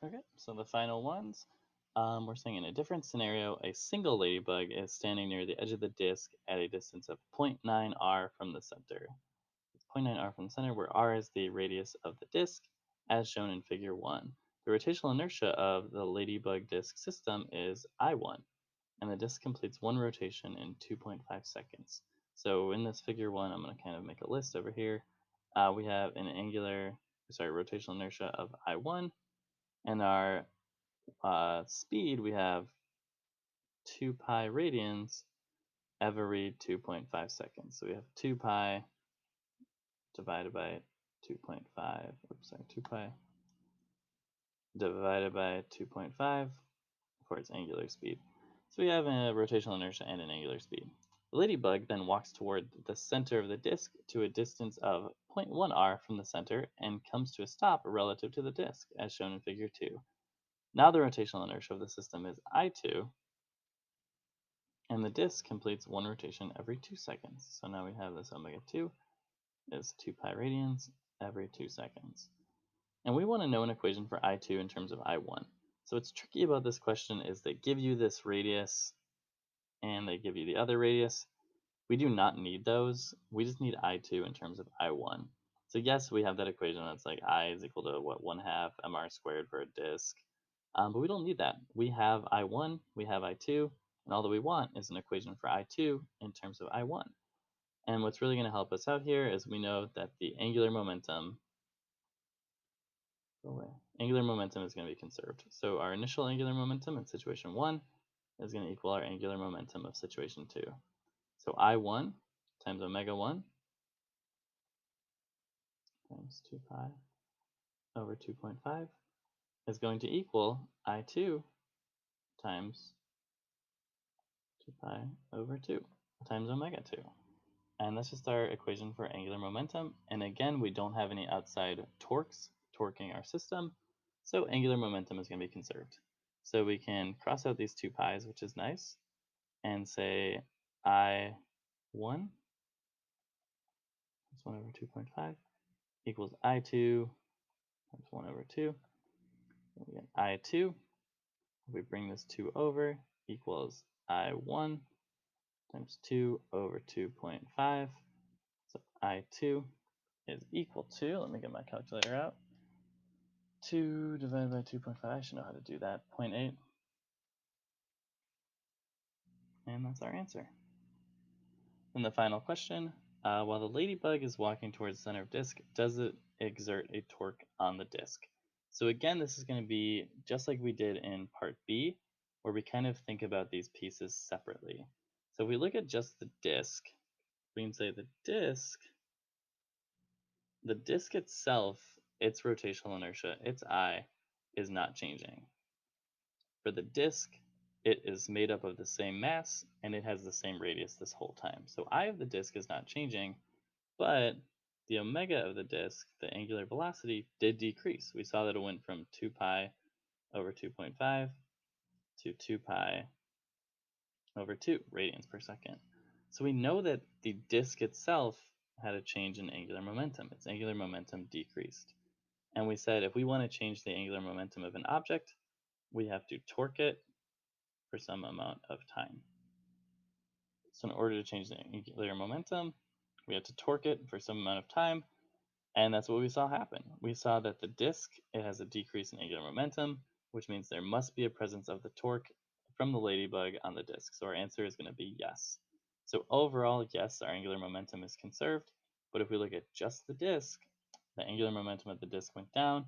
Okay, so the final ones. We're saying in a different scenario, a single ladybug is standing near the edge of the disk at a distance of 0.9 r from the center. It's 0.9 r from the center, where r is the radius of the disk, as shown in figure 1. The rotational inertia of the ladybug disk system is I1, and the disk completes one rotation in 2.5 seconds. So in this figure 1, I'm going to kind of make a list over here. We have an rotational inertia of I1, and our speed, we have 2 pi radians every 2.5 seconds. So we have 2 pi divided by 2.5, oops, sorry, 2 pi divided by 2.5 for its angular speed. So we have a rotational inertia and an angular speed. The ladybug then walks toward the center of the disk to a distance of 0.1 r from the center and comes to a stop relative to the disk, as shown in figure 2. Now the rotational inertia of the system is I2, and the disk completes one rotation every 2 seconds. So now we have this omega 2 is 2 pi radians every 2 seconds. And we want to know an equation for I2 in terms of I1. So what's tricky about this question is they give you this radius and they give you the other radius. We do not need those. We just need I2 in terms of I1. So yes, we have that equation that's like I is equal to what, 1/2 mr squared for a disk. But we don't need that. We have I1, we have I2, and all that we want is an equation for I2 in terms of I1. And what's really going to help us out here is we know that the angular momentum, angular momentum is going to be conserved. So our initial angular momentum in situation 1 is going to equal our angular momentum of situation 2. So I1 times omega 1 times 2 pi over 2.5 is going to equal I2 times 2 pi over 2 times omega 2. And that's just our equation for angular momentum. And again, we don't have any outside torques torquing our system, so angular momentum is going to be conserved. So we can cross out these 2 pi's, which is nice, and say I1 is 1 over 2.5 equals I2 times 1 over 2. And we get I2. If we bring this 2 over, equals I1 times 2 over 2.5. So I2 is equal to, let me get my calculator out, 2 divided by 2.5, I should know how to do that, 0.8, and that's our answer. And the final question, while the ladybug is walking towards the center of disk, does it exert a torque on the disk? So again, this is going to be just like we did in part B, where we kind of think about these pieces separately. So if we look at just the disk, we can say the disk itself, its rotational inertia, its I, is not changing. For the disk, it is made up of the same mass and it has the same radius this whole time. So I of the disk is not changing, but the omega of the disk, the angular velocity, did decrease. We saw that it went from 2 pi over 2.5 to 2 pi over 2 radians per second. So we know that the disk itself had a change in angular momentum. Its angular momentum decreased. And we said if we want to change the angular momentum of an object, we have to torque it for some amount of time. So in order to change the angular momentum, we have to torque it for some amount of time, and that's what we saw happen. We saw that the disk, it has a decrease in angular momentum, which means there must be a presence of the torque from the ladybug on the disk. So our answer is going to be yes. So overall, yes, our angular momentum is conserved, but if we look at just the disk, the angular momentum of the disk went down.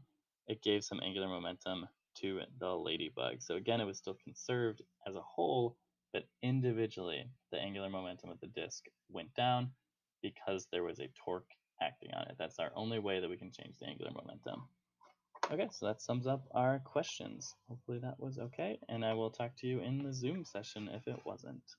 It gave some angular momentum to the ladybug. So again, it was still conserved as a whole, but individually, the angular momentum of the disk went down because there was a torque acting on it. That's our only way that we can change the angular momentum. Okay, so that sums up our questions. Hopefully that was okay, and I will talk to you in the Zoom session if it wasn't.